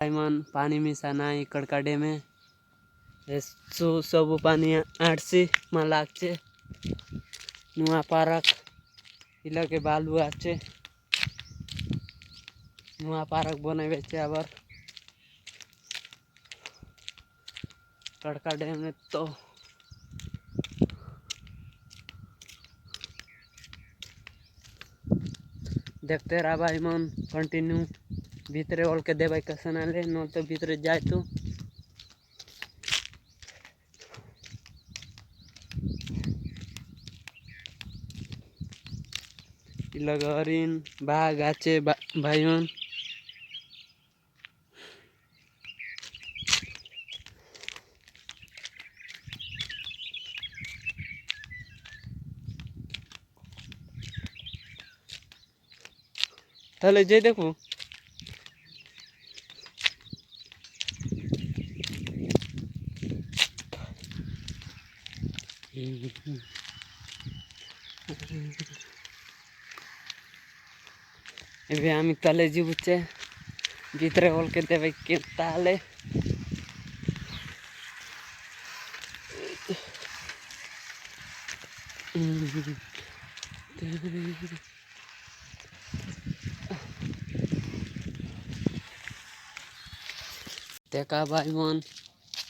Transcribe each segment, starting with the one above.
मन पानी मिसाना कड़काडे में सब पानी आड़सी में लागचे नुआ पारक इला के बालू आचे नुआ पारक बनावे आबर कड़काडे में तो देखते रहा भाई मन कंटिन्यू भीतरे ओल के देवाई कैसे ना ले न तो भीतरे जाए तो लगरिन बाघ आचे भाई मन ताले जे देखो एबे आमी ताले जीबुचे भीतरे ओल के देवे के ताले देखा भाई मन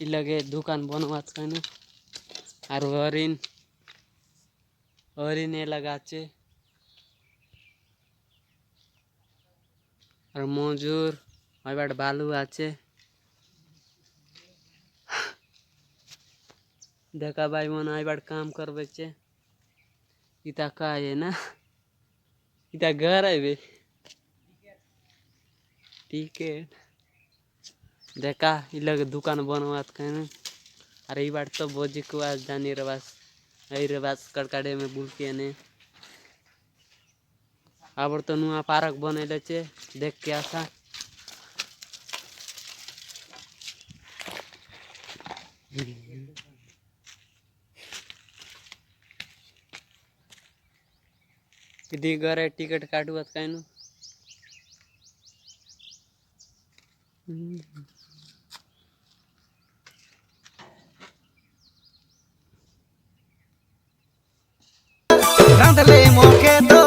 इ लगे दुकान बनवाच कहने और हरिन हरिन ये लगाचे और मजूर बाट बालू आचे देखा भाई मन आई बाट काम करवे चे इता का है ना इता घर है बे ठीक है देखा इ लगे दुकान बनवात कहने अरे इ बाट तो बोजी को आज जानी रवास आई रवास कड़काडे में बुलके ने आबर तो नुआ पार्क बनेले चे देख के आसा किदी गरे टिकट काटुआत काय नु रांधले मोके तो